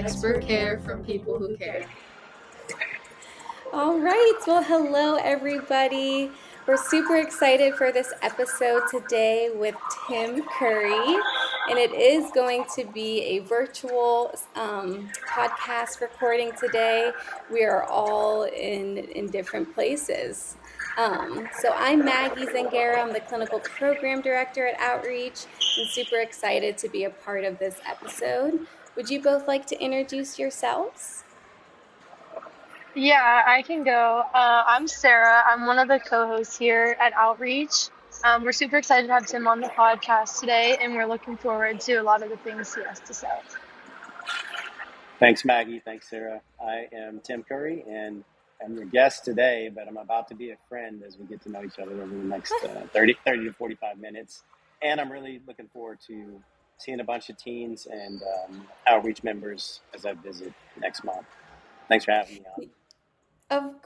expert care from people who care. All right. Well, hello, everybody. We're super excited for this episode today with Tim Curry, and it is going to be a virtual podcast recording today. We are all in different places. So I'm Maggie Zangara. I'm the clinical program director at Outreach, and super excited to be a part of this episode. Would you both like to introduce yourselves? Yeah, I can go. I'm Sarah. I'm one of the co-hosts here at Outreach. We're super excited to have Tim on the podcast today, and we're looking forward to a lot of the things he has to say. Thanks, Maggie. Thanks, Sarah. I am Tim Curry, and I'm your guest today, but I'm about to be a friend as we get to know each other over the next 30 to 45 minutes. And I'm really looking forward to seeing a bunch of teens and outreach members as I visit next month. Thanks for having me on. Of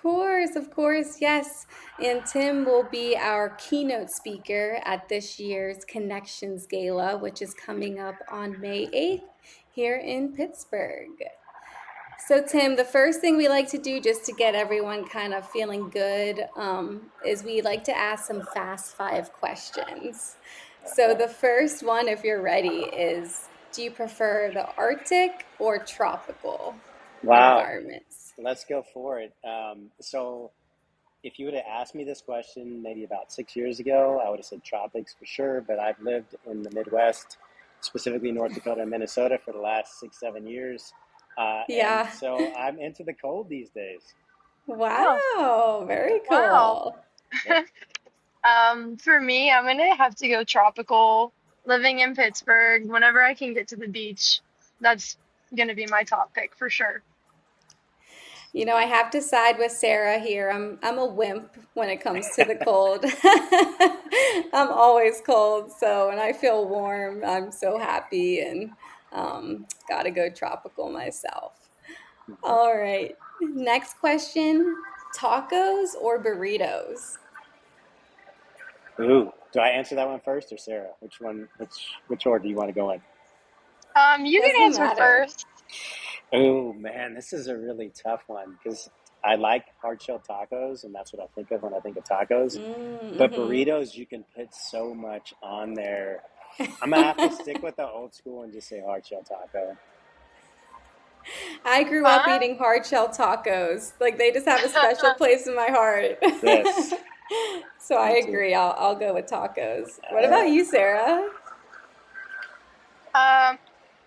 course, yes. And Tim will be our keynote speaker at this year's Connections Gala, which is coming up on May 8th here in Pittsburgh. So, Tim, the first thing we like to do just to get everyone kind of feeling good is we like to ask some fast five questions. So, the first one, if you're ready, is do you prefer the Arctic or tropical Wow, environments? let's go for it. So, if you would have asked me this question maybe about 6 years ago, I would have said tropics for sure. But I've lived in the Midwest, specifically North Dakota and Minnesota, for the last 6, 7 years. And Yeah. so I'm into the cold these days. Oh, Wow, very wow. cool. Yep. For me, I'm gonna have to go tropical. Living in Pittsburgh, whenever I can get to the beach, that's gonna be my top pick for sure. You know, I have to side with Sarah here. I'm a wimp when it comes to the cold. I'm always cold, so when I feel warm, I'm so happy and gotta go tropical myself. All right. Next question, tacos or burritos? Ooh, do I answer that one first or Sarah? Which one? Which order do you want to go in? You can Doesn't answer matter. first. Oh man, this is a really tough one because I like hard shell tacos, and that's what I think of when I think of tacos. But Mm-hmm. burritos, you can put so much on there. I'm gonna have to stick with the old school and just say hard shell taco. I grew up Huh? eating hard shell tacos. Like they just have a special place in my heart. Yes, So I me too. agree. I'll go with tacos. What All about right. you, Sarah? Um,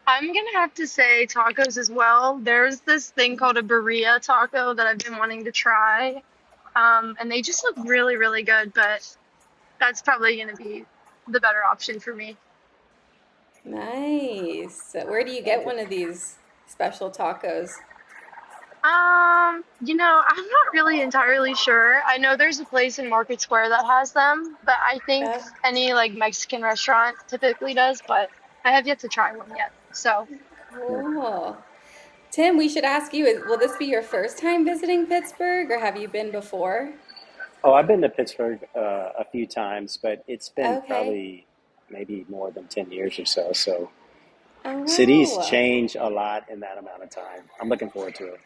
I'm gonna have to say tacos as well. There's this thing called a burrito taco that I've been wanting to try. And they just look really, really good, but that's probably gonna be the better option for me. Nice. So where do you get Okay. one of these special tacos? I'm not really entirely sure. I know there's a place in Market Square that has them, but I think Oh, any like Mexican restaurant typically does, but I have yet to try one yet. So, cool. Tim, we should ask you, will this be your first time visiting Pittsburgh or have you been before? Oh, I've been to Pittsburgh a few times, but it's been Okay. probably maybe more than 10 years or so. So Oh, cities wow. change a lot in that amount of time. I'm looking forward to it.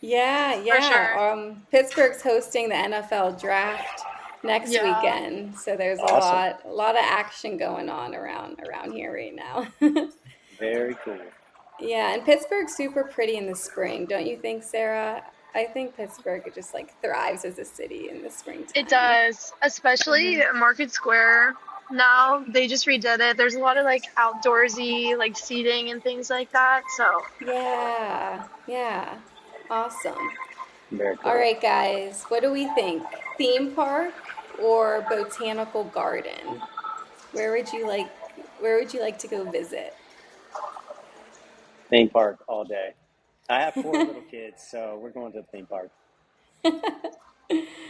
Yeah, for yeah. sure. Pittsburgh's hosting the NFL draft next Yeah. weekend, so there's Awesome. a lot of action going on around here right now. Very cool. Yeah, and Pittsburgh's super pretty in the spring, don't you think, Sarah? I think Pittsburgh just like thrives as a city in the It springtime. does, especially Market Square. Now they just redid it. There's a lot of like outdoorsy like seating and things like that. So, Yeah, yeah. Awesome. Very All cool. right, guys, what do we think? Theme park or botanical garden? Where would you like where would you like to go visit? Theme park all day. I have four little kids, so we're going to the theme park.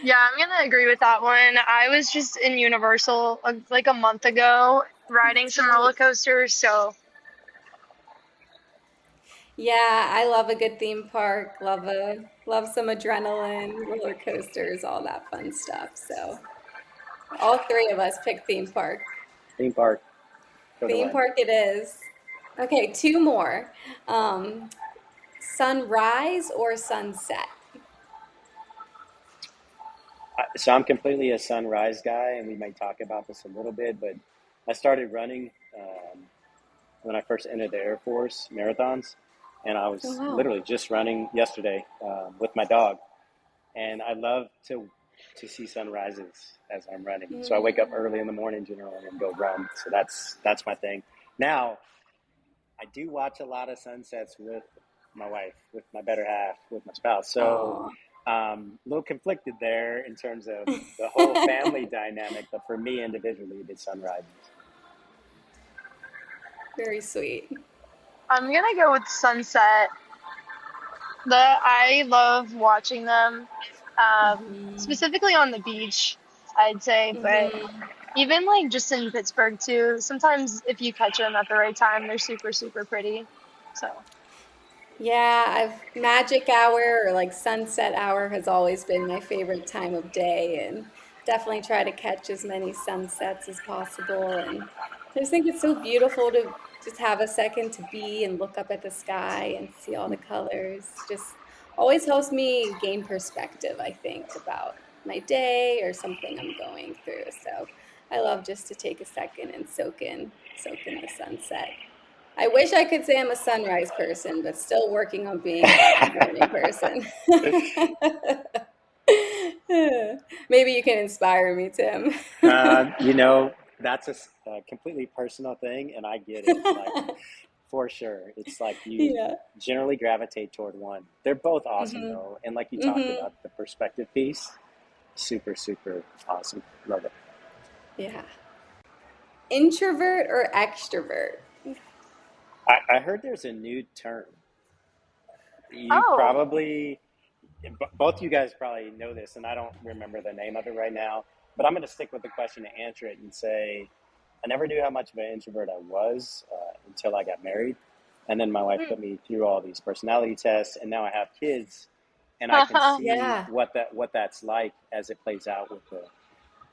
yeah, I'm gonna agree with that one. I was just in Universal like a month ago riding That's some right. roller coasters. So, Yeah, I love a good theme park. Love some adrenaline, roller coasters, all that fun stuff. So all three of us pick theme park. Theme park for the Theme win. park it is. Okay, two more. Um, sunrise or sunset? So I'm completely a sunrise guy, and we may talk about this a little bit, but I started running when I first entered the Air Force marathons, and I Oh, was wow. literally just running yesterday with my dog, and I love to see sunrises as I'm running. So I wake up early in the morning generally and go run. So that's my thing. Now I do watch a lot of sunsets with my wife, with my better half, with my spouse. So Oh. a little conflicted there in terms of the whole family dynamic, but for me individually, it's sunrises. Very sweet. I'm gonna go with sunset. I love watching them, Hmm. specifically on the beach, I'd say, but Hmm. even like just in Pittsburgh too. Sometimes if you catch them at the right time, they're super, super pretty. So, Yeah, I've magic hour or like sunset hour has always been my favorite time of day, and definitely try to catch as many sunsets as possible. And I just think it's so beautiful to just have a second to be and look up at the sky and see all the colors. Just always helps me gain perspective, I think, about my day or something I'm going through. So I love just to take a second and soak in the sunset. I wish I could say I'm a sunrise person, but still working on being a morning person. Maybe you can inspire me, Tim. You know, that's a completely personal thing, and I get it. Like, for sure. It's like you Yeah. generally gravitate toward one. They're both awesome, Hmm. though. And like you talked Hmm. about, the perspective piece, super, super awesome. Love it. Yeah. Introvert or extrovert? I heard there's a new term. You oh, probably, both you guys probably know this, and I don't remember the name of it right now, but I'm going to stick with the question to answer it and say, I never knew how much of an introvert I was until I got married. And then my wife hmm. put me through all these personality tests, and now I have kids, and I can see Yeah. what that's like as it plays out with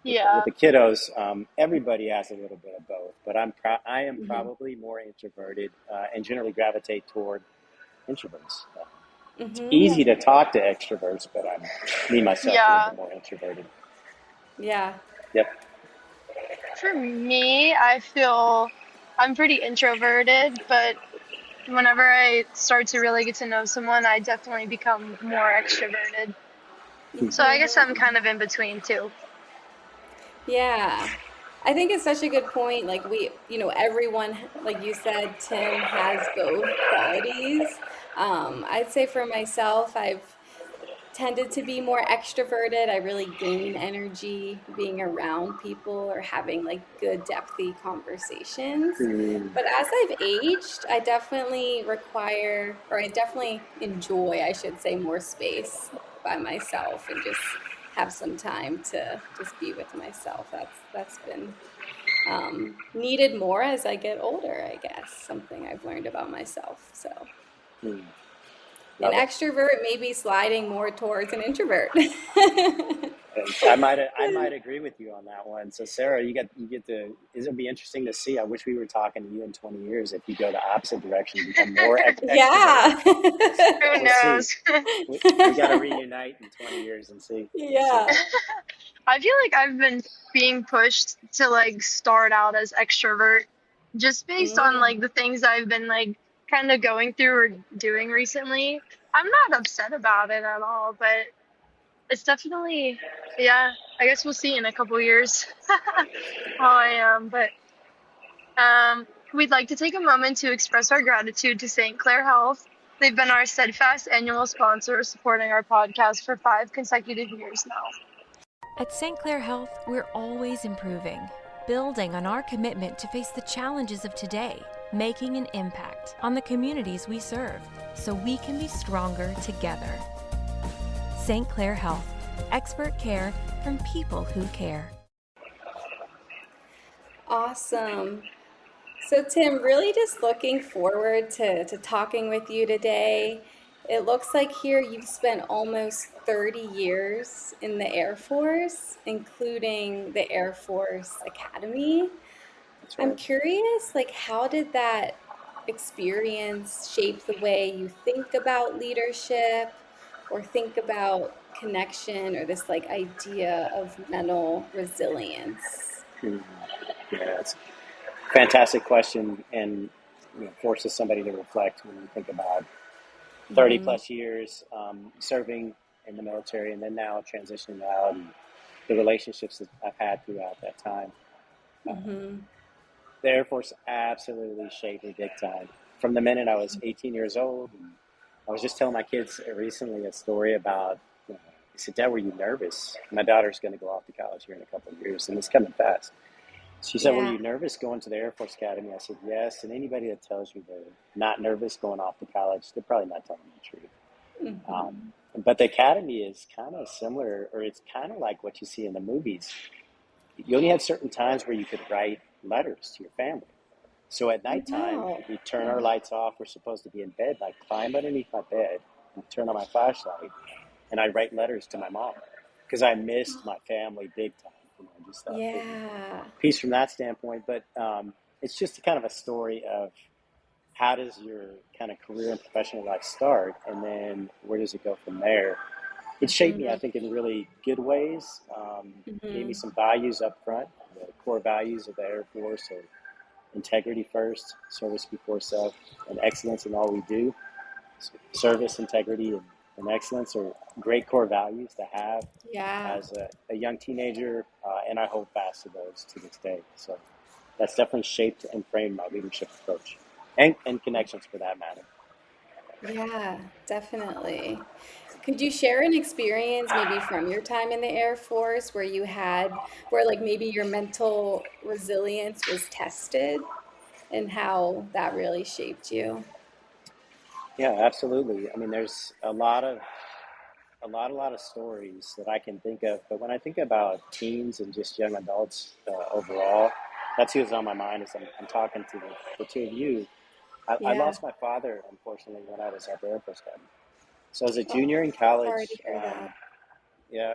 Yeah. the kiddos. Everybody has a little bit of both, but I am Hmm. probably more introverted and generally gravitate toward introverts. It's Hmm. easy to talk to extroverts, but I'm me myself a little Yeah. bit more introverted. Yeah. Yep. For me, I feel I'm pretty introverted, but whenever I start to really get to know someone, I definitely become more extroverted. So I guess I'm Hmm. kind of in between too. Yeah. I think it's such a good point. Like everyone, like you said, Tim has both qualities. I'd say for myself, I've tended to be more extroverted. I really gain energy being around people or having like good, depthy conversations. Mm. But as I've aged, I definitely enjoy, I should say, more space by myself and just have some time to just be with myself. That's been needed more as I get older, I guess. Something I've learned about myself. So Mm. an Love it. extrovert may be sliding more towards an introvert. I might agree with you on that one. So Sarah, you get to. It'll be interesting to see. I wish we were talking to you in 20 years if you go the opposite direction, become more extroverted. Yeah. Who We'll see. knows? We got to reunite in 20 years and see. We'll see. Yeah. I feel like I've been being pushed to like start out as extrovert just based on Mm, like the things I've been like kind of going through or doing recently. I'm not upset about it at all, but it's definitely, yeah, I guess we'll see in a couple years how I am. But we'd like to take a moment to express our gratitude to St. Clair Health. They've been our steadfast annual sponsor, supporting our podcast for 5 consecutive years now. At St. Clair Health, we're always improving, building on our commitment to face the challenges of today, making an impact on the communities we serve so we can be stronger together. St. Clair Health, expert care from people who care. awesome. So, Tim, really just looking forward to talking with you today. It looks like here you've spent almost 30 years in the Air Force, including the Air Force Academy. That's I'm right. curious, like, how did that experience shape the way you think about leadership or think about connection or this like idea of mental resilience? Mhm. Yeah, it's a fantastic question, and forces somebody to reflect when you think about 30 Hmm. plus years serving in the military, and then now transitioning out, and the relationships that I've had throughout that time. Hmm. The Air Force absolutely shaped me big time. From the minute I was 18 years old, and I was just telling my kids recently a story about, I said, Dad, were you nervous? My daughter's going to go off to college here in a couple of years, and it's coming fast. She said, were Yeah. you nervous going to the Air Force Academy? I said, yes. And anybody that tells you they're not nervous going off to college, they're probably not telling the truth. Hmm. But the academy is kind of similar, or it's kind of like what you see in the movies. You only had certain times where you could write letters to your family. So at Oh, nighttime, wow. we turn our lights off. We're supposed to be in bed. I climb underneath my bed and turn on my flashlight, and I write letters to my mom because I missed my family big time. I just thought, Yeah. peace from that standpoint. But it's just kind of a story of how does your kind of career and professional life start, and then where does it go from there? It shaped me, I Hmm. think, in really good ways. Gave me Hmm. some values up front, the core values of the Air Force are integrity first, service before self, and excellence in all we do. So service, integrity, and excellence are great core values to have Yeah. as a young teenager, and I hold fast to those to this day. So that's definitely shaped and framed my leadership approach, and connections for that matter. Yeah, definitely. Could you share an experience maybe from your time in the Air Force where where like maybe your mental resilience was tested and how that really shaped you? Yeah, absolutely. I mean, there's a lot of stories that I can think of. But when I think about teens and just young adults overall, that's who's on my mind as I'm talking to the two of you. I Yeah. lost my father, unfortunately, when I was at the Air Force Academy. So as a Oh, junior in sorry to college, hear that. yeah,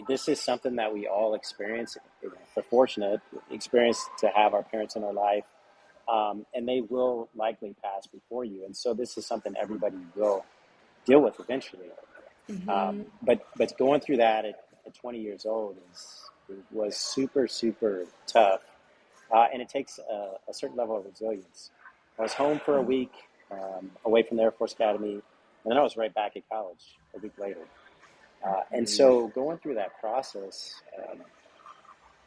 this is something that we all experience. If we're fortunate, experience to have our parents in our life, and they will likely pass before you. And so this is something everybody will deal with eventually. Hmm. But going through that at 20 years old was super super tough, and it takes a certain level of resilience. I was home for a week, away from the Air Force Academy, and then I was right back at college a week later. And Hmm. so going through that process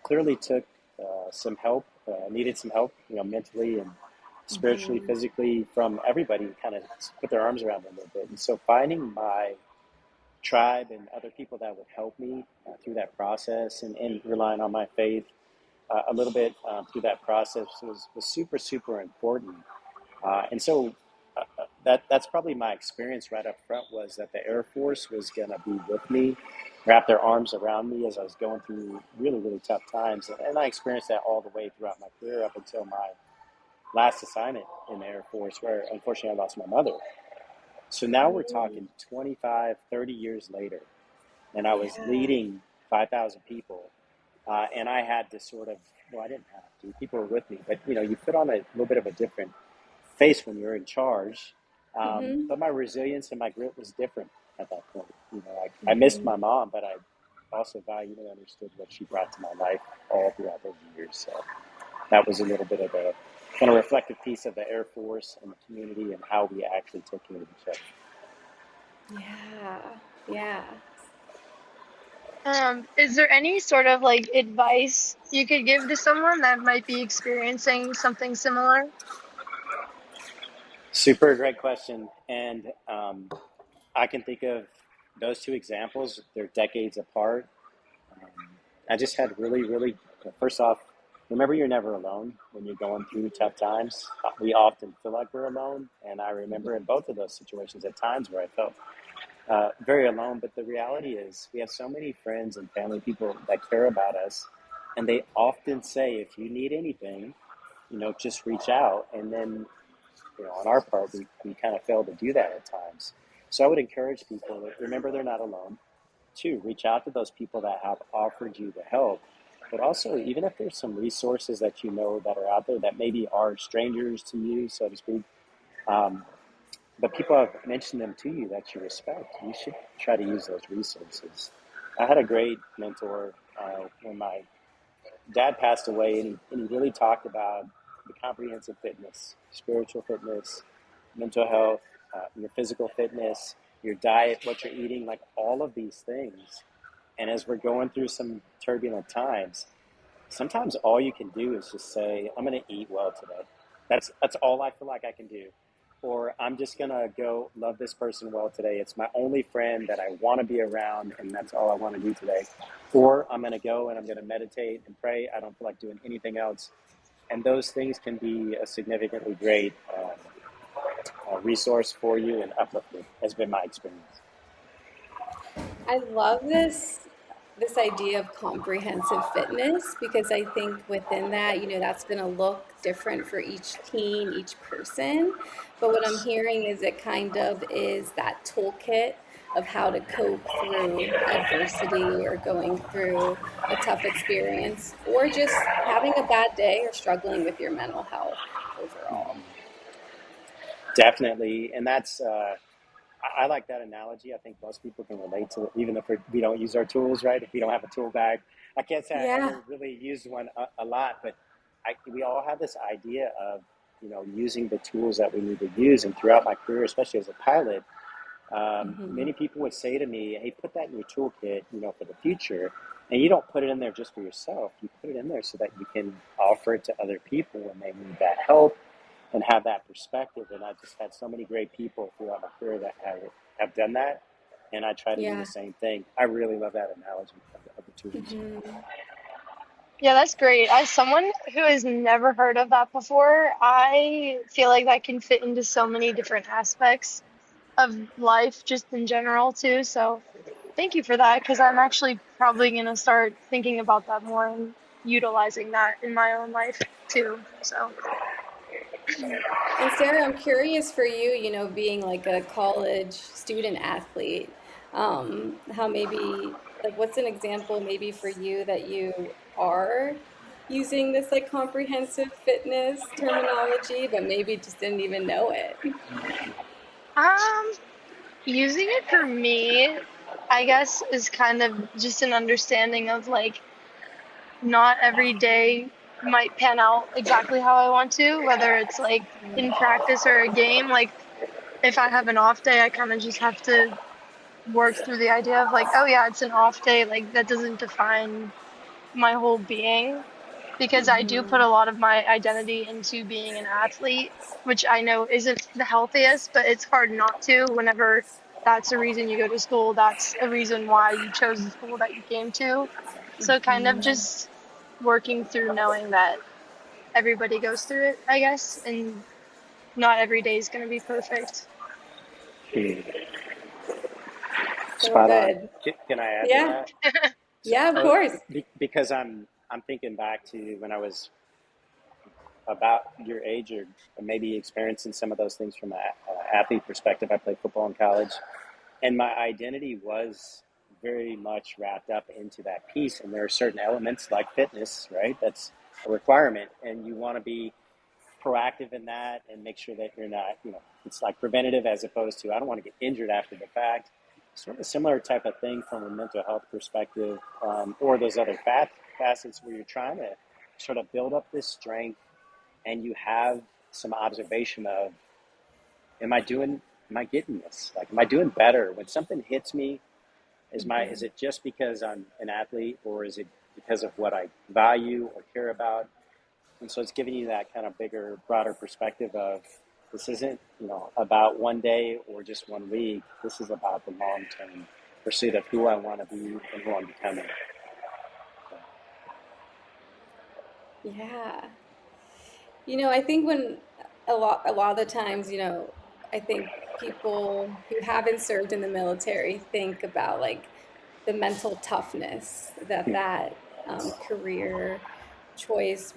clearly took some help, needed some help, mentally and spiritually, Hmm. physically, from everybody, kind of put their arms around me a little bit. And so finding my tribe and other people that would help me through that process, and relying on my faith a little bit through that process was super, super important. And so that's probably my experience right up front, was that the Air Force was going to be with me, wrap their arms around me as I was going through really, really tough times. And I experienced that all the way throughout my career up until my last assignment in the Air Force, where unfortunately I lost my mother. So now we're Mm. talking 25, 30 years later, and I was Yeah. leading 5,000 people. And I had to sort of, well, I didn't have to, people were with me, but you put on a little bit of a different face when you're in charge. Hmm. But my resilience and my grit was different at that point. I missed Hmm. my mom, but I also valued and understood what she brought to my life all throughout those years. So that was a little bit of a kind of reflective piece of the Air Force and the community and how we actually take care of each other. Yeah. Yeah. Is there any sort of like advice you could give to someone that might be experiencing something similar? Super great question. And I can think of those two examples. They're decades apart. Um, I just had really, really, first off, remember you're never alone when you're going through tough times. We often feel like we're alone. And I remember in both of those situations at times where I felt very alone. But the reality is, we have so many friends and family people that care about us. And they often say, if you need anything, just reach out. And then, on our part, we kind of fail to do that at times. So I would encourage people to remember they're not alone. Two, reach out to those people that have offered you the help. but also even if there's some resources that you know that are out there that maybe are strangers to you, so to speak, um, but people have mentioned them to you that you respect, you should try to use those resources. I had a great mentor when my dad passed away, and he really talked about the comprehensive fitness, spiritual fitness, mental health, your physical fitness, your diet, what you're eating, like all of these things. And as we're going through some turbulent times, sometimes all you can do is just say, I'm going to eat well today. That's all I feel like I can do. Or I'm just going to go love this person well today. It's my only friend that I want to be around, and that's all I want to do today. Or I'm going to go and I'm going to meditate and pray. I don't feel like doing anything else. And those things can be a significantly great resource for you and uplifting, has been my experience. I love this idea of comprehensive fitness because I think within that, that's going to look different for each teen, each person. But what I'm hearing is it kind of is that toolkit of how to cope through adversity or going through a tough experience or just having a bad day or struggling with your mental health overall. Definitely. And that's, I like that analogy. I think most people can relate to it, even if we don't use our tools, right? If we don't have a tool bag. I can't say I Yeah. ever really used one a lot, but we all have this idea of, using the tools that we need to use. And throughout my career, especially as a pilot, Hmm. many people would say to me, hey, put that in your toolkit, for the future. And you don't put it in there just for yourself. You put it in there so that you can offer it to other people when they need that help and have that perspective. And I just had so many great people throughout my career that have done that. And I try to do the Yeah. same thing. I really love that analogy of the tools. Hmm. Yeah, that's great. As someone who has never heard of that before, I feel like that can fit into so many different aspects of life just in general too. So thank you for that because I'm actually probably going to start thinking about that more and utilizing that in my own life too. So, And Sarah, I'm curious for you, being like a college student athlete, how maybe, like, what's an example maybe for you that you are using this like comprehensive fitness terminology, but maybe just didn't even know it? um, using it for me, I guess, is kind of just an understanding of like not every day might pan out exactly how I want to, whether it's like in practice or a game. Like if I have an off day, I kind of just have to work through the idea of like, oh yeah, it's an off day. Like that doesn't define my whole being because I do put Hmm. a lot of my identity into being an athlete, which I know isn't the healthiest, but it's hard not to whenever that's a reason you go to school. That's a reason why you chose the school that you came to. So kind of Hmm. just working through knowing that everybody goes through it, I guess, and not every day is going to be perfect. So Spot on. good. Can I add to Yeah. that? So, Yeah, of course. because I'm thinking back to when I was about your age, or maybe experiencing some of those things from an athlete perspective. I played football in college, and my identity was very much wrapped up into that piece. And there are certain elements like fitness, right? That's a requirement, and you want to be proactive in that and make sure that you're not, it's like preventative as opposed to I don't want to get injured after the fact. Sort of a similar type of thing from a mental health perspective, or those other facets where you're trying to sort of build up this strength, and you have some observation of, am I getting this? Like, am I doing better? When something hits me, is Hmm. it just because I'm an athlete, or is it because of what I value or care about? And so it's giving you that kind of bigger, broader perspective of, this isn't, about one day or just one week. This is about the long term pursuit of who I want to be and who I'm becoming. Yeah. I think when a lot of the times, I think people who haven't served in the military think about like the mental toughness that career choice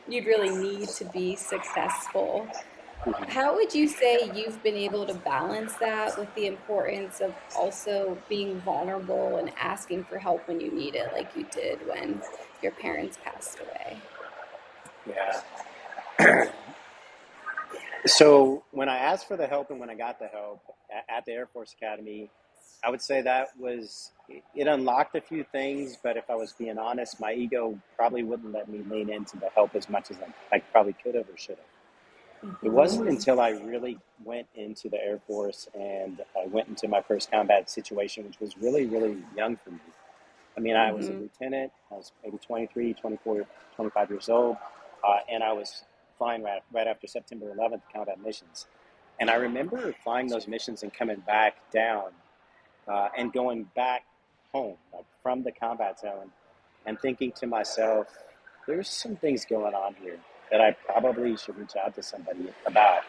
you'd really need to be successful. How would you say you've been able to balance that with the importance of also being vulnerable and asking for help when you need it, like you did when your parents passed away? Yeah. So when I asked for the help and when I got the help at the Air Force Academy, I would say that it unlocked a few things. But if I was being honest, my ego probably wouldn't let me lean into the help as much as I probably could have or should have. It wasn't Mhm. until I really went into the Air Force and I went into my first combat situation, which was really, really young for me. I mean, I was a Mhm. lieutenant. I was maybe 23, 24, 25 years old. And I was flying right after September 11th combat missions. And I remember flying those missions and coming back down and going back home, like from the combat zone, and thinking to myself, there's some things going on here that I probably should reach out to somebody about.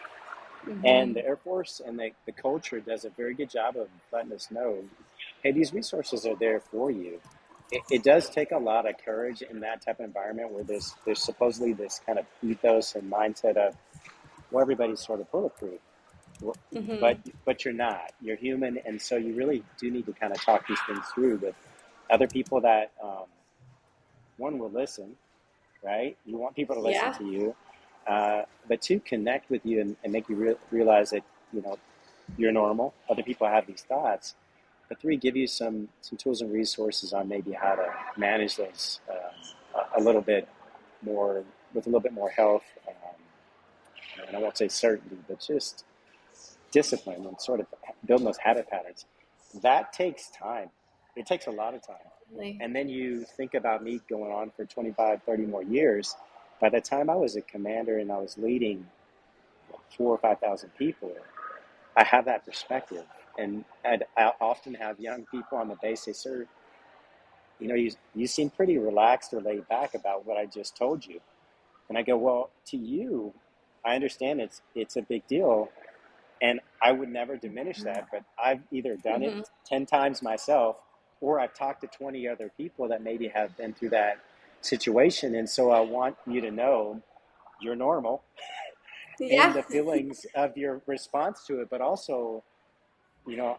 And the Mhm. Air Force and the culture does a very good job of letting us know, hey, these resources are there for you. It does take a lot of courage in that type of environment where there's supposedly this kind of ethos and mindset of, well, everybody's sort of bulletproof. But Mhm. but you're not. You're human, and so you really do need to kind of talk these things through with other people that one will listen, right? You want people to listen Yeah. to you, but to connect with you and make you realize that you're normal. Other people have these thoughts. But three, give you some tools and resources on maybe how to manage those a little bit more with a little bit more health. And I won't say certainty, but just discipline and sort of building those habit patterns. That takes time. It takes a lot of time. Really. And then you think about me going on for 25, 30 more years. By the time I was a commander and I was leading 4,000 or 5,000 people, I have that perspective. And I often have young people on the base say, sir, you seem pretty relaxed or laid back about what I just told you. And I go, well, to you, I understand it's a big deal. And I would never diminish Mhm. that, but I've either done it Mhm. 10 times myself or I've talked to 20 other people that maybe have been through that situation. And so I want you to know you're normal in Yeah. the feelings of your response to it, but also,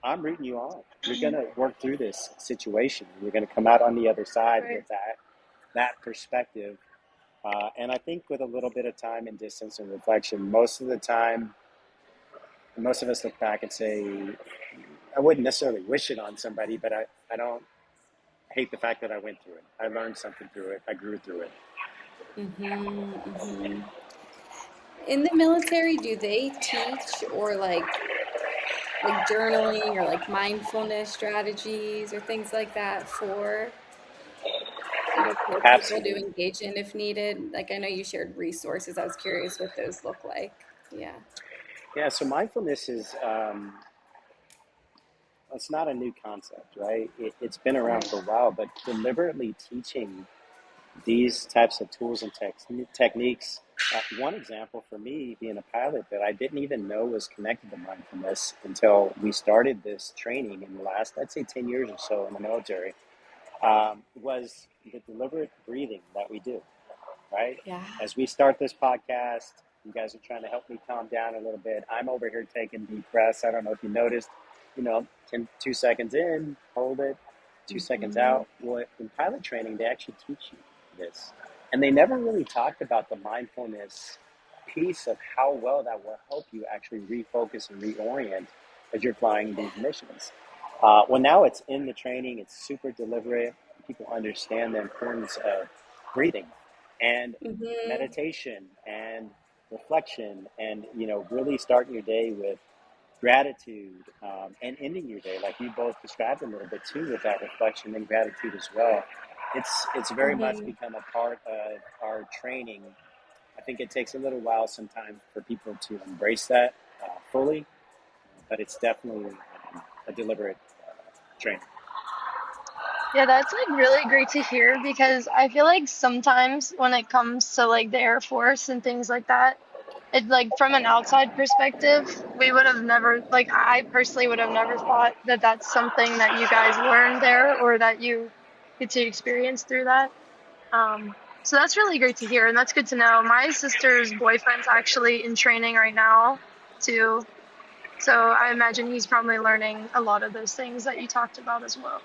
I'm rooting you on. You're going to work through this situation. You're going to come out on the other side Right. with that perspective. And I think with a little bit of time and distance and reflection, most of the time, most of us look back and say, I wouldn't necessarily wish it on somebody, but I don't hate the fact that I went through it. I learned something through it. I grew through it. Mhm. Mhm. In the military, do they teach or like journaling or like mindfulness strategies or things like that for people to Absolutely. engage in if needed? Like I know you shared resources. I was curious what those look like. Yeah. Yeah, so mindfulness it's not a new concept, right? It's been around Right. for a while, but deliberately teaching these types of tools and techniques. One example for me being a pilot that I didn't even know was connected to mindfulness until we started this training in the last, I'd say, 10 years or so in the military, was the deliberate breathing that we do, right? Yeah. As we start this podcast, you guys are trying to help me calm down a little bit. I'm over here taking deep breaths. I don't know if you noticed, 2 seconds in, hold it, 2 seconds Mhm. out. Well, in pilot training, they actually teach you this. And they never really talked about the mindfulness piece of how well that will help you actually refocus and reorient as you're flying these missions. Well, now it's in the training, it's super deliberate. People understand the importance of breathing and Mhm. meditation and reflection and, really starting your day with gratitude and ending your day like you both described a little bit too with that reflection and gratitude as well. It's very much Mhm. become a part of our training. I think it takes a little while sometimes for people to embrace that fully, but it's definitely a deliberate training. Yeah, that's like really great to hear because I feel like sometimes when it comes to like the Air Force and things like that, it like from an outside perspective, we would have never like I personally would have never thought that that's something that you guys learned there or that you get to experience through that. So that's really great to hear, and that's good to know. My sister's boyfriend's actually in training right now, too. So I imagine he's probably learning a lot of those things that you talked about as well.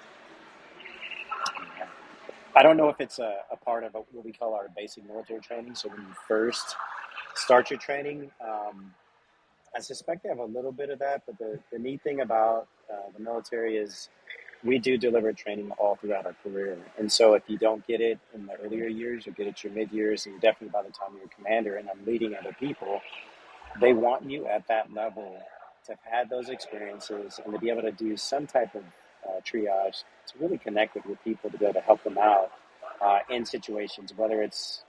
I don't know if it's a part of what we call our basic military training. So when you first start your training, I suspect they have a little bit of that. But the neat thing about the military is we do deliver training all throughout our career. And so if you don't get it in the earlier years, you'll get it your mid years, and definitely by the time you're a commander and I'm leading other people, they want you at that level to have had those experiences and to be able to do some type of triage to really connect with your people to be able to help them out in situations, whether it's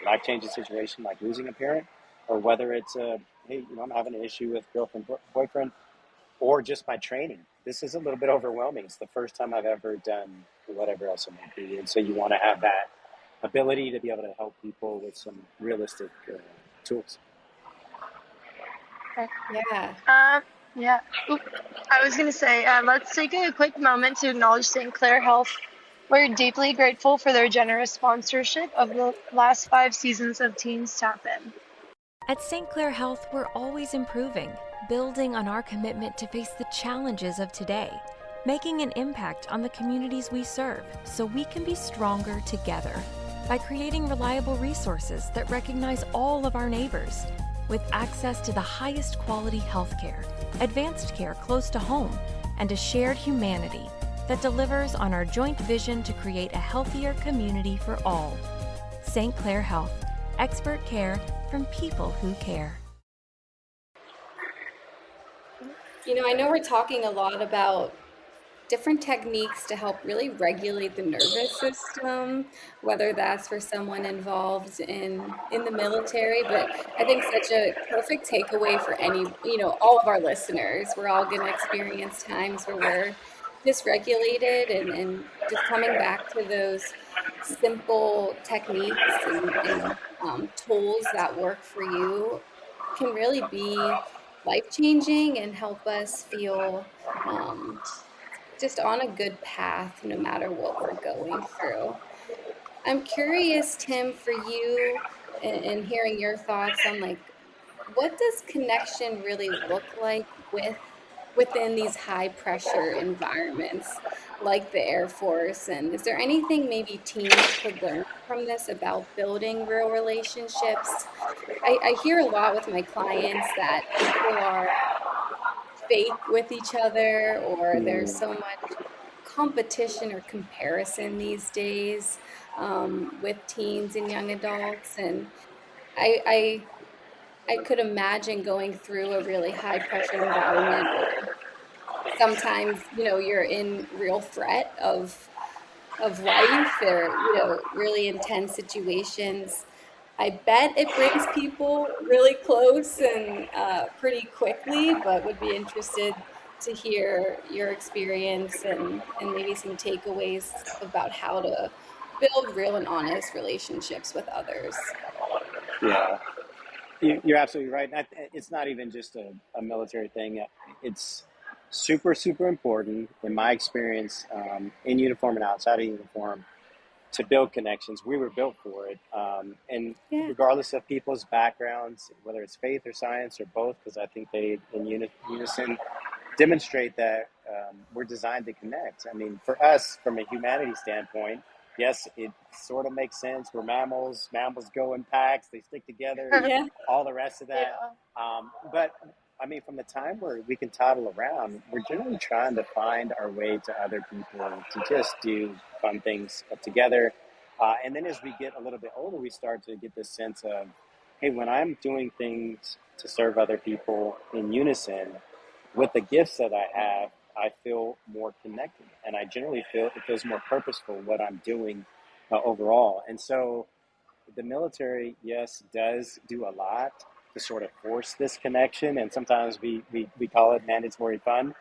a life-changing situation like losing a parent, or whether it's hey, I'm having an issue with girlfriend, boyfriend, or just my training. This is a little bit overwhelming. It's the first time I've ever done whatever else it might be, and so you want to have that ability to be able to help people with some realistic tools. Okay. Yeah. Yeah. Oop. I was going to say, let's take a quick moment to acknowledge St. Clair Health. We're deeply grateful for their generous sponsorship of the last 5 seasons of Teens Tap In. At St. Clair Health, we're always improving, building on our commitment to face the challenges of today, making an impact on the communities we serve so we can be stronger together by creating reliable resources that recognize all of our neighbors with access to the highest quality healthcare, advanced care close to home, and a shared humanity that delivers on our joint vision to create a healthier community for all. St. Clair Health, expert care from people who care. I know we're talking a lot about different techniques to help really regulate the nervous system, whether that's for someone involved in the military. But I think such a perfect takeaway for all of our listeners. We're all going to experience times where we're dysregulated, and just coming back to those simple techniques and tools that work for you can really be life changing and help us feel just on a good path no matter what we're going through. I'm curious, Tim, for you, and hearing your thoughts on, like, what does connection really look like within these high pressure environments like the Air Force? And is there anything maybe teens could learn from this about building real relationships? I hear a lot with my clients that people are fake with each other, or there's so much competition or comparison these days, with teens and young adults. And I, I I could imagine going through a really high pressure environment where sometimes you're in real threat of life, or really intense situations. I bet it brings people really close and pretty quickly, but would be interested to hear your experience and maybe some takeaways about how to build real and honest relationships with others. Yeah, you're absolutely right. It's not even just a military thing. It's super, super important in my experience, in uniform and outside of uniform, to build connections. We were built for it. And Yeah. regardless of people's backgrounds, whether it's faith or science or both, because I think they, in unison, demonstrate that we're designed to connect. I mean, for us, from a humanity standpoint, yes, it sort of makes sense. We're mammals. Mammals go in packs. They stick together. Yeah. All the rest of that. Yeah. But I mean, from the time where we can toddle around, we're generally trying to find our way to other people to just do fun things together. And then as we get a little bit older, we start to get this sense of, hey, when I'm doing things to serve other people in unison with the gifts that I have, I feel more connected, and I generally feel it feels more purposeful what I'm doing overall. And so the military, yes, does do a lot to sort of force this connection, and sometimes we call it mandatory fun.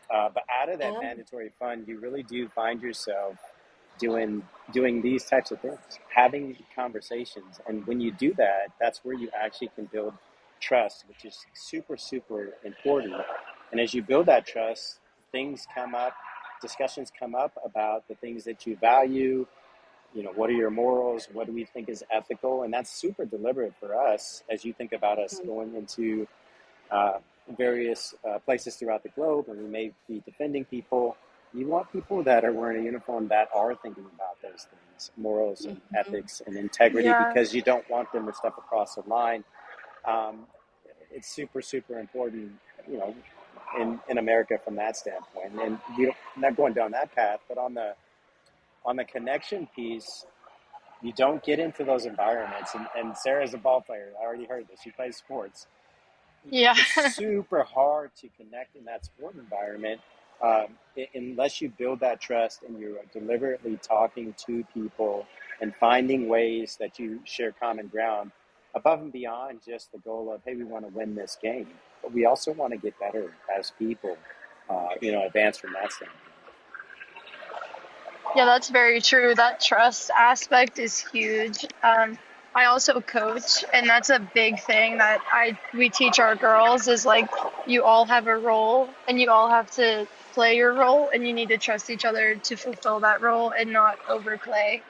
But out of that Um, mandatory fun, you really do find yourself doing these types of things, having conversations, and when you do that, that's where you actually can build trust, which is super, super important. And as you build that trust, things come up, discussions come up about the things that you value, what are your morals? What do we think is ethical? And that's super deliberate for us as you think about us going into uh, various places throughout the globe, and we may be defending people. You want people that are wearing a uniform that are thinking about those things, morals and Mhm. ethics and integrity, Yeah. because you don't want them to step across the line. Um, it's super, super important, in America from that standpoint. And not going down that path, but on the connection piece, you don't get into those environments. And Sarah's a ball player. I already heard this. She plays sports. Yeah. It's super hard to connect in that sport environment unless you build that trust and you're deliberately talking to people and finding ways that you share common ground above and beyond just the goal of, hey, we want to win this game, but we also want to get better as people, advance from that standpoint. Yeah, that's very true. That trust aspect is huge. I also coach, and that's a big thing that we teach our girls is like you all have a role and you all have to play your role and you need to trust each other to fulfill that role and not overplay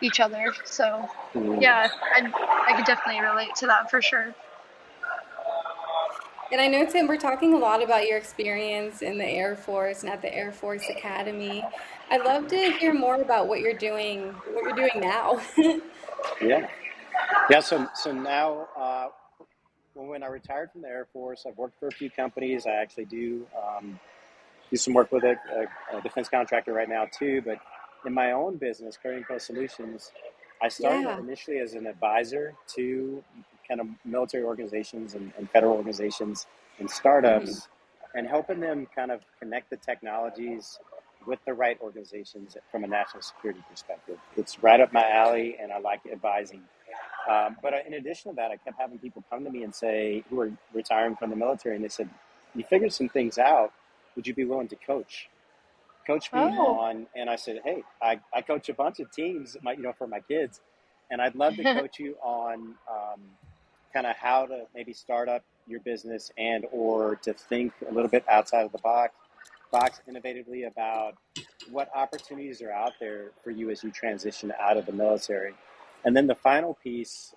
each other. So, yeah, I could definitely relate to that for sure. And I know, Tim, we're talking a lot about your experience in the Air Force and at the Air Force Academy. I'd love to hear more about what you're doing now. Yeah. Yeah. So now, when I retired from the Air Force, I've worked for a few companies. I actually do some work with a defense contractor right now too. But in my own business, Career and Co Solutions, I started Yeah. initially as an advisor to kind of military organizations and federal organizations and Hmm. startups, and helping them kind of connect the technologies with the right organizations from a national security perspective. It's right up my alley, and I like advising. But in addition to that, I kept having people come to me and say, who are retiring from the military, and they said, "You figured some things out. Would you be willing to coach me Oh. on?" And I said, "Hey, I coach a bunch of teams, for my kids, and I'd love to coach you on kind of how to maybe start up your business and or to think a little bit outside of the box innovatively about what opportunities are out there for you as you transition out of the military." And then the final piece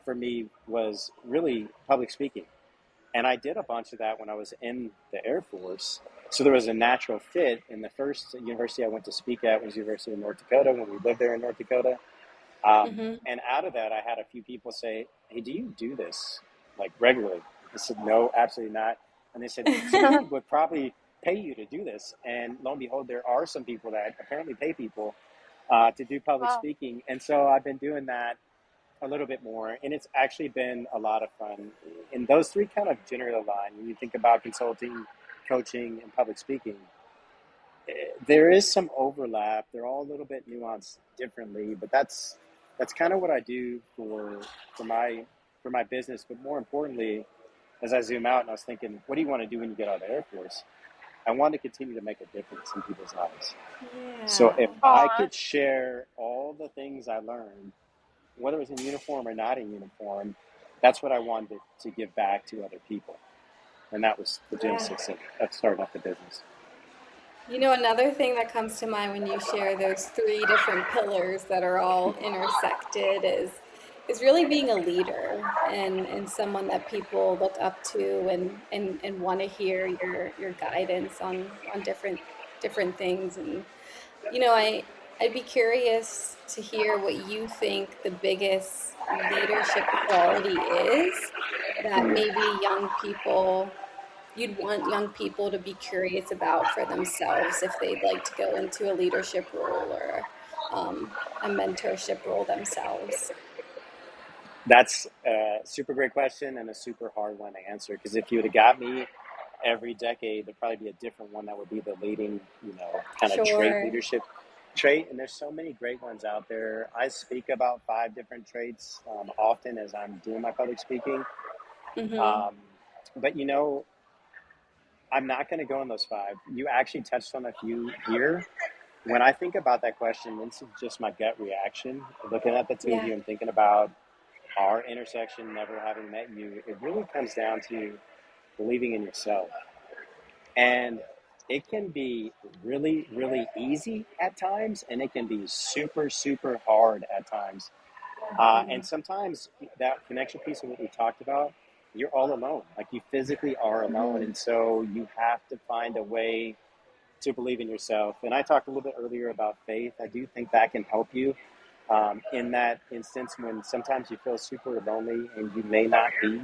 for me was really public speaking. And I did a bunch of that when I was in the Air Force. So there was a natural fit. And the first university I went to speak at was University of North Dakota when we lived there in North Dakota. Hmm. And out of that, I had a few people say, "Hey, do you do this like regularly?" I said, "No, absolutely not." And they said, "Somebody would probably pay you to do this." And lo and behold, there are some people that apparently pay people to do public Wow. speaking. And so I've been doing that a little bit more, and it's actually been a lot of fun. And those three kind of generally align when you think about consulting, coaching, and public speaking. There is some overlap. They're all a little bit nuanced differently, but that's kind of what I do for my for my business. But more importantly, as I zoom out and I was thinking, what do you want to do when you get out of the Air Force? I want to continue to make a difference in people's lives. So if Yeah. I Aw. could share all the things I learned, whether it was in uniform or not in uniform, that's what I wanted to give back to other people. And that was the Yeah. genesis of starting up the business. You know, another thing that comes to mind when you share those three different pillars that are all intersected is really being a leader and someone that people look up to and want to hear your guidance on different things. And I'd be curious to hear what you think the biggest leadership quality is that maybe you'd want young people to be curious about for themselves if they'd like to go into a leadership role or a mentorship role themselves. That's a super great question and a super hard one to answer, because if you would have got me every decade, there'd probably be a different one that would be the leading, kind of Sure. leadership trait. And there's so many great ones out there. I speak about 5 different traits often as I'm doing my public speaking. Mm-hmm. Um, but I'm not going to go on those 5. You actually touched on a few here. When I think about that question, this is just my gut reaction. Looking at the two of Yeah. you and thinking about our intersection, never having met you, it really comes down to believing in yourself. And it can be really, really easy at times, and it can be super, super hard at times. And sometimes that connection piece of what we talked about, you're all alone. Like you physically are alone. And so you have to find a way to believe in yourself. And I talked a little bit earlier about faith. I do think that can help you in that instance when sometimes you feel super lonely and you may not be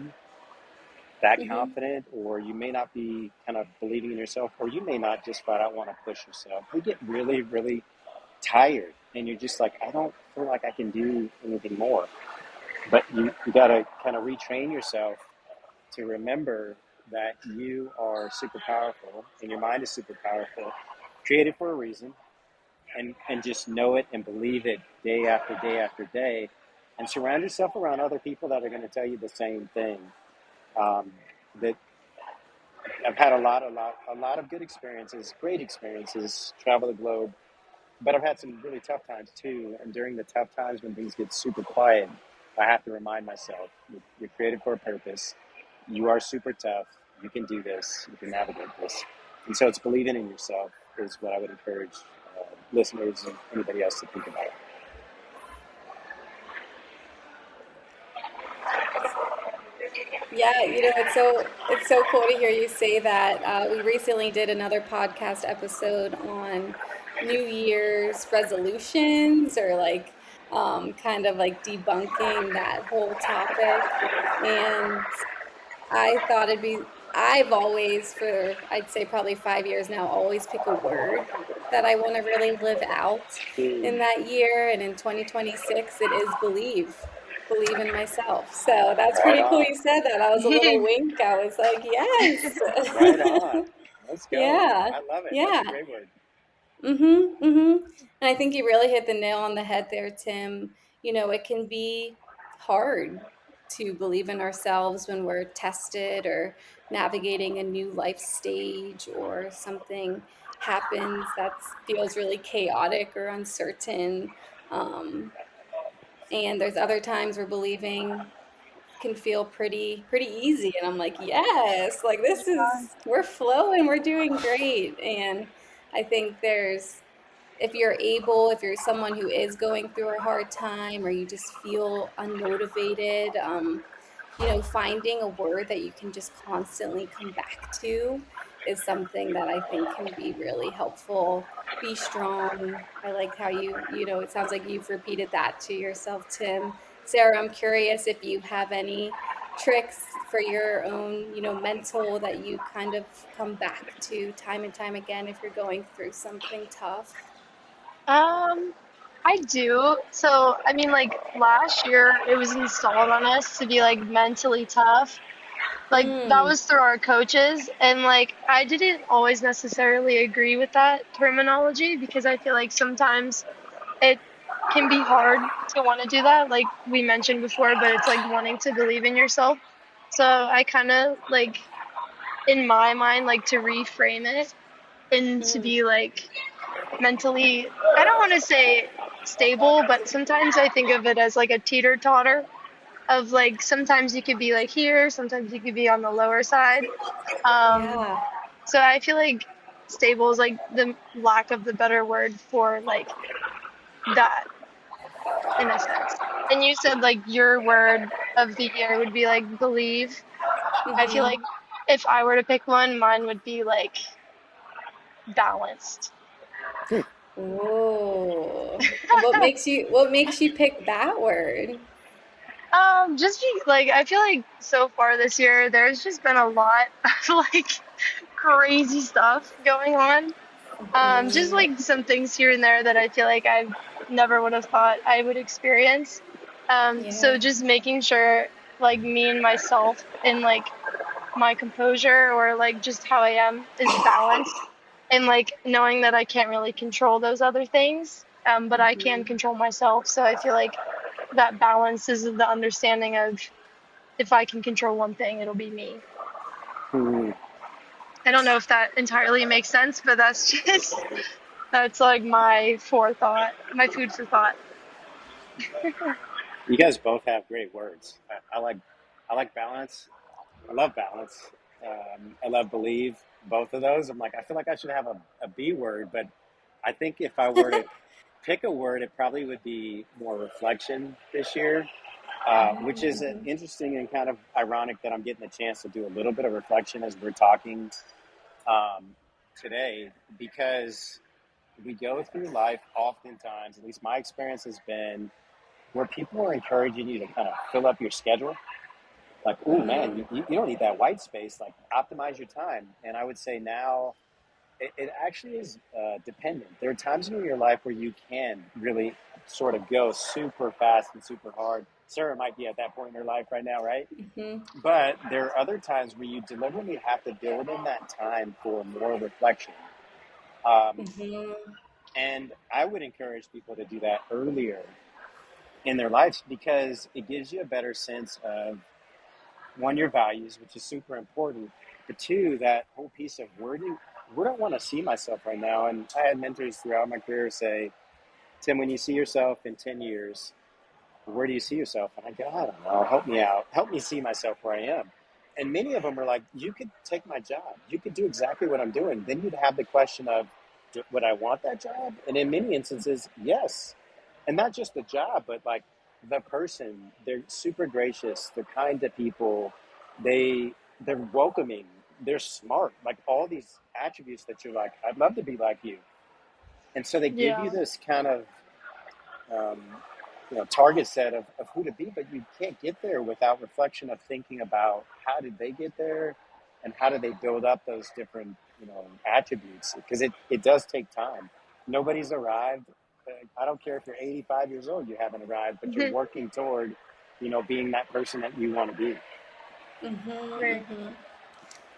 that confident, or you may not be kind of believing in yourself, or you may not just flat out want to push yourself. You get really, really tired and you're just like, I don't feel like I can do anything more. But you got to kind of retrain yourself to remember that you are super powerful and your mind is super powerful, created for a reason, and just know it and believe it day after day after day, and surround yourself around other people that are going to tell you the same thing. That I've had a lot of good experiences, great experiences, travel the globe, but I've had some really tough times too. And during the tough times when things get super quiet, I have to remind myself, you're created for a purpose. You are super tough. You can do this. You can navigate this. And so it's believing in yourself is what I would encourage listeners and anybody else to think about. Yeah, it's so cool to hear you say that. We recently did another podcast episode on New Year's resolutions, or like kind of like debunking that whole topic. And I thought I've always, for I'd say probably 5 years now, always pick a word that I want to really live out in that year. And in 2026, it is believe. Believe in myself. So that's Right pretty cool on. you said that. I was a little wink. I was like, yes. Right on. Let's go. Yeah. I love it. That's Yeah. a great word. And I think you really hit the nail on the head there, Tim. It can be hard to believe in ourselves when we're tested or navigating a new life stage, or something happens that feels really chaotic or uncertain. Um, and there's other times where believing can feel pretty easy, and I'm like, yes, like we're flowing, we're doing great. And I think if you're someone who is going through a hard time, or you just feel unmotivated, finding a word that you can just constantly come back to is something that I think can be really helpful. Be strong. I like how it sounds like you've repeated that to yourself, Tim. Sarah, I'm curious if you have any tricks for your own, mental, that you kind of come back to time and time again if you're going through something tough. Um, I do. So, I mean, like last year, it was installed on us to be like mentally tough. Like that Mm, was through our coaches, and like I didn't always necessarily agree with that terminology because I feel like sometimes it can be hard to want to do that, like we mentioned before, but it's like wanting to believe in yourself. So I kind of like, in my mind, like to reframe it and to mm, be like mentally, I don't want to say stable, but sometimes I think of it as like a teeter-totter of like sometimes you could be like here, sometimes you could be on the lower side. Um, yeah. so I feel like stable is like the lack of the better word for like that in a sense. And you said like your word of the year would be like believe. I feel like Hmm. if I were to pick one, mine would be like balanced. Oh. And what makes you pick that word? Just be, like I feel like so far this year there's just been a lot of like crazy stuff going on. Just Mm, like some things here and there that I feel like I never would have thought I would experience. So yeah. just making sure like me and myself and like my composure or like just how I am is balanced, and like knowing that I can't really control those other things, but I can Hmm. control myself. So I feel like that balance is the understanding of if I can control one thing, it'll be me. Hmm. I don't know if that entirely makes sense, but that's just that's like my forethought, my food for thought. You guys both have great words. I like balance. I love balance. I love believe. both of those. I'm like, I feel like I should have a B word, but I think if I were to pick a word, it probably would be more reflection this year, which is Mm-hmm. interesting and kind of ironic that I'm getting a chance to do a little bit of reflection as we're talking um, today, because we go through life oftentimes, at least my experience has been, where people are encouraging you to kind of fill up your schedule. Like, oh man, Mm-hmm. you don't need that white space, like optimize your time. And I would say now it actually is dependent. There are times in your life where you can really sort of go super fast and super hard. Sarah might be at that point in her life right now, right? Mm-hmm. But there are other times where you deliberately have to build in that time for more reflection. Um, Mm-hmm. and I would encourage people to do that earlier in their lives, because it gives you a better sense of, one, your values, which is super important, but two, that whole piece of where do I want to see myself right now? And I had mentors throughout my career say, Tim, when you see yourself in 10 years, where do you see yourself? And I go, I don't know, help me out. Help me see myself where I am. And many of them are like, you could take my job. You could do exactly what I'm doing. Then you'd have the question of, would I want that job? And in many instances, yes. And not just the job, but like the person. They're super gracious. They're kind to people. They're welcoming. They're smart. Like all these attributes that you're like, I'd love to be like you. And so they give you Yeah. this kind of um, target set of who to be, but you can't get there without reflection of thinking about how did they get there and how do they build up those different attributes, because it does take time. Nobody's arrived. I don't care if you're 85 years old, you haven't arrived, but you're working toward being that person that you want to be. Mm-hmm. Right. Mm-hmm.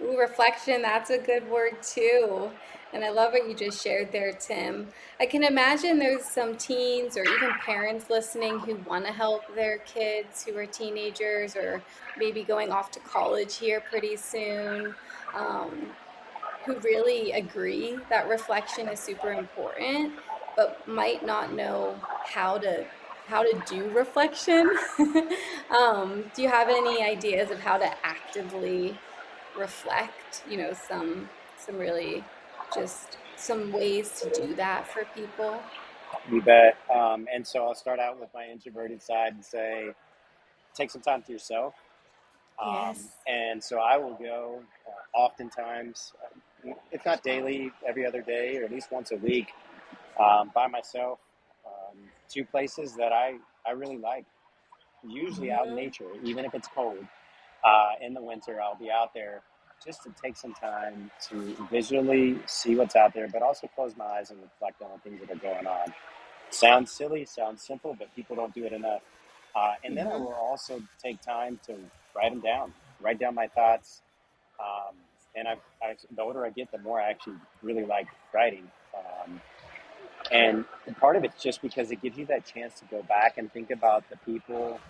Ooh, reflection, that's a good word too. And I love what you just shared there, Tim. I can imagine there's some teens or even parents listening who want to help their kids who are teenagers or maybe going off to college here pretty soon, um, who really agree that reflection is super important, but might not know how to do reflection. Do you have any ideas of how to actively reflect, some really just some ways to do that for people? You bet. And so I'll start out with my introverted side and say, take some time to yourself. Yes. And so I will go oftentimes, if not daily, every other day, or at least once a week, by myself, to places that I really like, usually out in Hmm. nature, even if it's cold. In the winter, I'll be out there just to take some time to visually see what's out there, but also close my eyes and reflect on the things that are going on. Sounds silly, sounds simple, but people don't do it enough. And then I Hmm. will also take time to write them down, write down my thoughts. Um, and the older I get, the more I actually really like writing. And part of it's just because it gives you that chance to go back and think about the people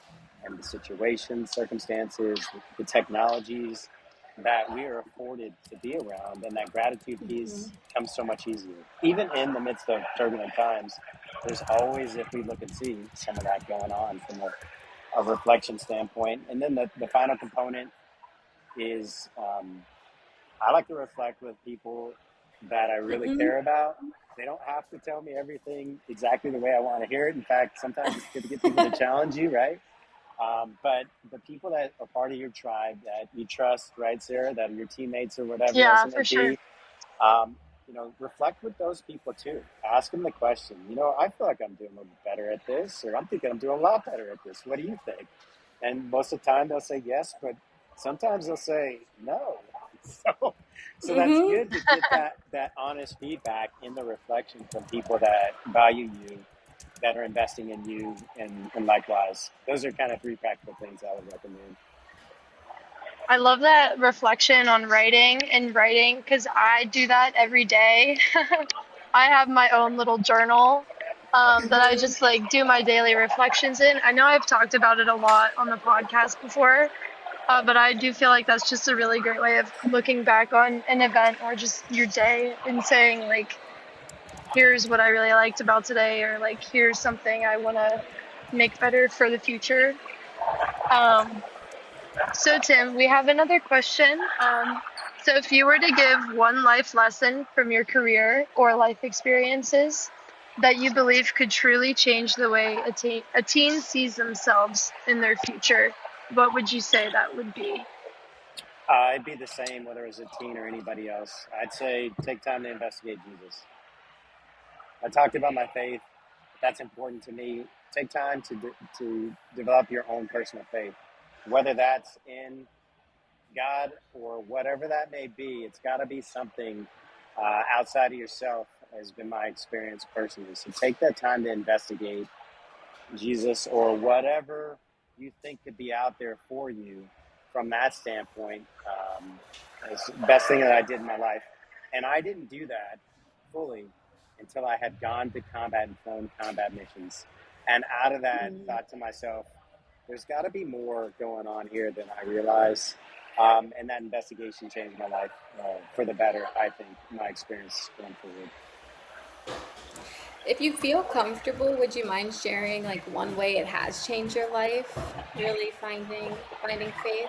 and the situations, circumstances, the technologies that we are afforded to be around. And that gratitude piece Hmm. comes so much easier. Even in the midst of turbulent times, there's always, if we look and see, some of that going on from a reflection standpoint. And then the final component is I like to reflect with people that I really Hmm. care about. They don't have to tell me everything exactly the way I want to hear it. In fact, sometimes it's good to get people to challenge you, right? But the people that are part of your tribe that you trust, right, Sarah, that are your teammates or whatever else Yeah, it may for sure. be, um, reflect with those people too. Ask them the question, I feel like I'm doing a little better at this, or I'm thinking I'm doing a lot better at this. What do you think? And most of the time they'll say yes, but sometimes they'll say no. So, so that's Hmm. good to get that honest feedback in the reflection from people that value you, that are investing in you, and likewise. Those are kind of three practical things I would recommend. I love that reflection on writing and writing because I do that every day. I have my own little journal that I Hmm. just like do my daily reflections in. I know I've talked about it a lot on the podcast before, but I do feel like that's just a really great way of looking back on an event or just your day and saying, like, here's what I really liked about today, or like, here's something I want to make better for the future. Um, so, Tim, we have another question. So, if you were to give one life lesson from your career or life experiences that you believe could truly change the way a teen sees themselves in their future, what would you say that would be? It'd be the same whether it's a teen or anybody else. I'd say take time to investigate Jesus. I talked about my faith. That's important to me. Take time to develop your own personal faith, whether that's in God or whatever that may be. It's got to be something outside of yourself, has been my experience personally. So take that time to investigate Jesus or whatever you think could be out there for you from that standpoint. It's the best thing that I did in my life. And I didn't do that fully until I had gone to combat and flown combat missions. And out of that, thought to myself, there's got to be more going on here than I realize. And that investigation changed my life for the better, I think, my experience going forward. If you feel comfortable, would you mind sharing like one way it has changed your life? Really finding faith?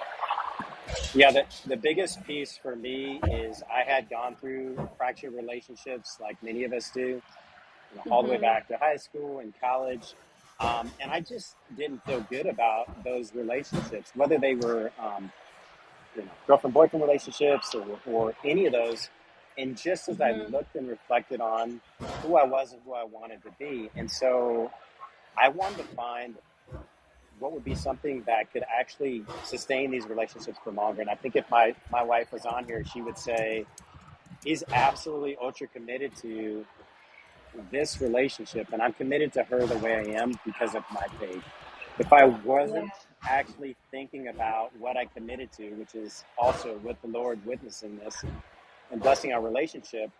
Yeah, the biggest piece for me is I had gone through fractured relationships like many of us do, all the way Mm-hmm. back to high school and college. And I just didn't feel good about those relationships, whether they were girlfriend boyfriend relationships or any of those. And just as I Mm-hmm. looked and reflected on who I was and who I wanted to be, and so I wanted to find what would be something that could actually sustain these relationships for longer. And I think if my wife was on here, she would say he's absolutely ultra committed to this relationship, and I'm committed to her the way I am because of my faith. If I Yeah. wasn't actually thinking about what I committed to, which is also with the Lord witnessing this and blessing our relationship,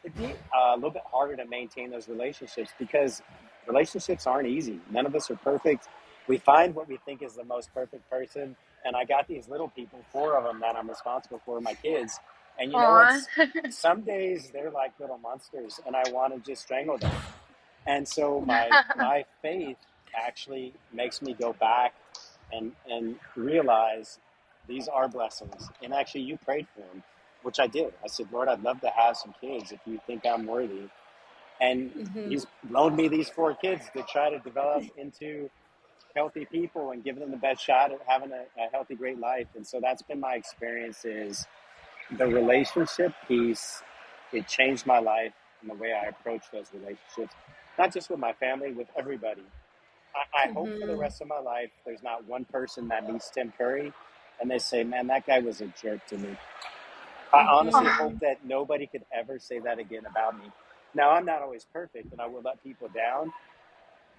it'd be a little bit harder to maintain those relationships because relationships aren't easy. None of us are perfect. We find what we think is the most perfect person. And I got these little people, four of them that I'm responsible for, my kids. And you know what? Aw. Some days they're like little monsters and I want to just strangle them. And so my faith actually makes me go back and realize these are blessings. And actually, you prayed for them, which I did. I said, Lord, I'd love to have some kids if you think I'm worthy. And Mm-hmm. He's loaned me these four kids to try to develop into healthy people and give them the best shot at having a healthy, great life. And so that's been my experience is the relationship piece. It changed my life and the way I approach those relationships, not just with my family, with everybody. I hope for the Mm-hmm. rest of my life there's not one person that meets Tim Curry and they say, man, that guy was a jerk to me. I honestly Aw. Mm-hmm. hope that nobody could ever say that again about me. Now, I'm not always perfect and I will let people down,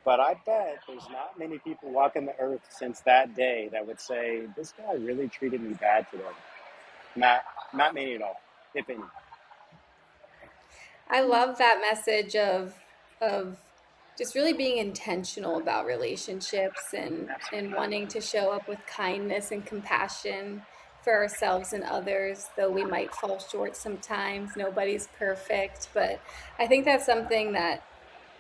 but I bet there's not many people walking the earth since that day that would say, this guy really treated me bad today. Not, not many at all, if any. I love that message of just really being intentional about relationships and wanting to show up with kindness and compassion for ourselves and others, though we might fall short sometimes. Nobody's perfect, but I think that's something that,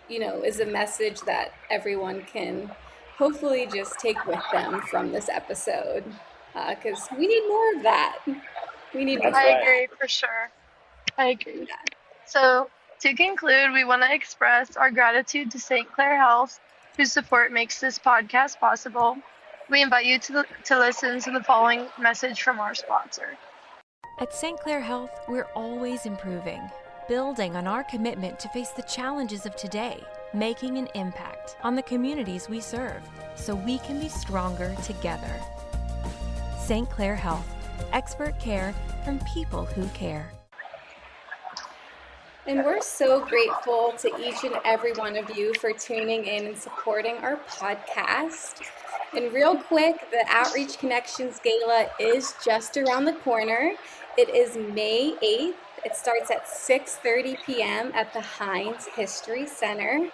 is a message that everyone can hopefully just take with them from this episode. Because we need more of that. We need That's I more of right. that. agree for sure. I agree. Yeah. So, to conclude, we want to express our gratitude to St. Clair Health, whose support makes this podcast possible. We invite you to listen to the following message from our sponsor. At St. Clair Health, we're always improving, building on our commitment to face the challenges of today, making an impact on the communities we serve, so we can be stronger together. St. Clair Health, expert care from people who care. And we're so grateful to each and every one of you for tuning in and supporting our podcast. And real quick, the Outreach Connections Gala is just around the corner. It is May 8th. It starts at 6:30 p.m. at the Heinz History Center.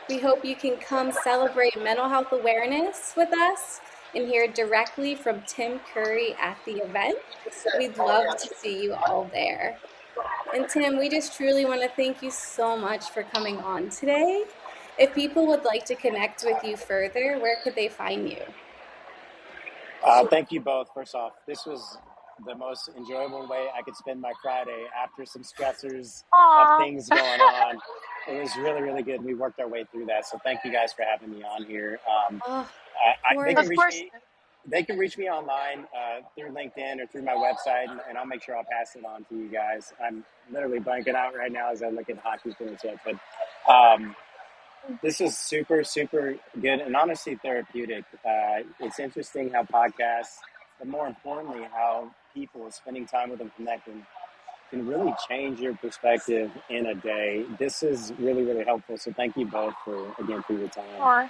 We hope you can come celebrate mental health awareness with us and hear directly from Tim Curry at the event. We'd love to see you all there. And Tim, we just truly want to thank you so much for coming on today. If people would like to connect with you further, where could they find you? Thank you both. First off, this was the most enjoyable way I could spend my Friday after some stressors of Aw. things going on. It was really, really good. We worked our way through that. So thank you guys for having me on here. Oh, of They can Of course. reach course. me. They can reach me online through LinkedIn or through my website, and I'll make sure I'll pass it on to you guys. I'm literally blanking out right now as I look at hockey points yet, but this is super, super good and honestly therapeutic. It's interesting how podcasts, but more importantly, how people spending time with them connecting can really change your perspective in a day. This is really, really helpful. So thank you both for your time. Aw.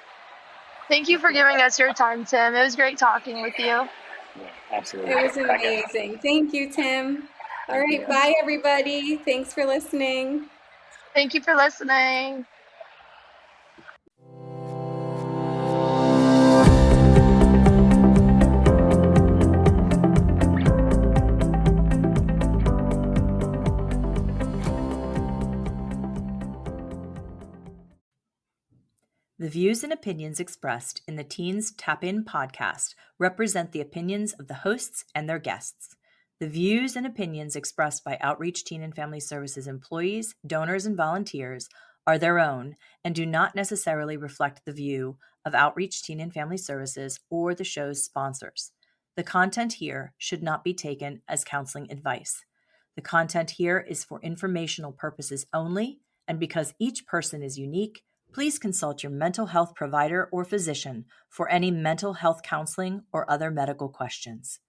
Thank you for giving us your time, Tim. It was great talking with you. Yeah, absolutely. It was Bye, guys. amazing. Thank you, Tim. All Thank you, right. guys. Bye, everybody. Thanks for listening. Thank you for listening. The views and opinions expressed in the Teens Tap In podcast represent the opinions of the hosts and their guests. The views and opinions expressed by Outreach Teen and Family Services employees, donors, and volunteers are their own and do not necessarily reflect the view of Outreach Teen and Family Services or the show's sponsors. The content here should not be taken as counseling advice. The content here is for informational purposes only, and because each person is unique, please consult your mental health provider or physician for any mental health counseling or other medical questions.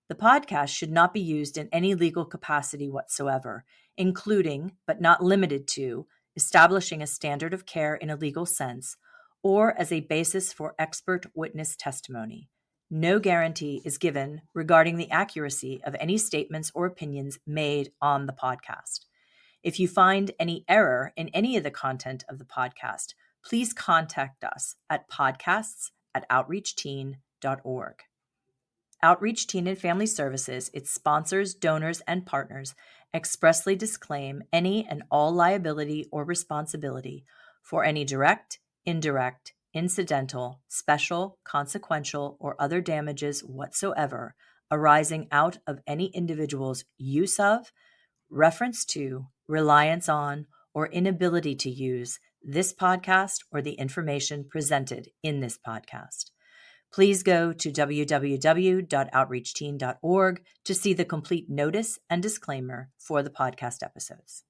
The podcast should not be used in any legal capacity whatsoever, including, but not limited to, establishing a standard of care in a legal sense, or as a basis for expert witness testimony. No guarantee is given regarding the accuracy of any statements or opinions made on the podcast. If you find any error in any of the content of the podcast, please contact us at podcasts@outreachteen.org. Outreach Teen and Family Services, its sponsors, donors, and partners expressly disclaim any and all liability or responsibility for any direct, indirect, incidental, special, consequential, or other damages whatsoever arising out of any individual's use of, reference to, reliance on, or inability to use this podcast or the information presented in this podcast. Please go to www.outreachteen.org to see the complete notice and disclaimer for the podcast episodes.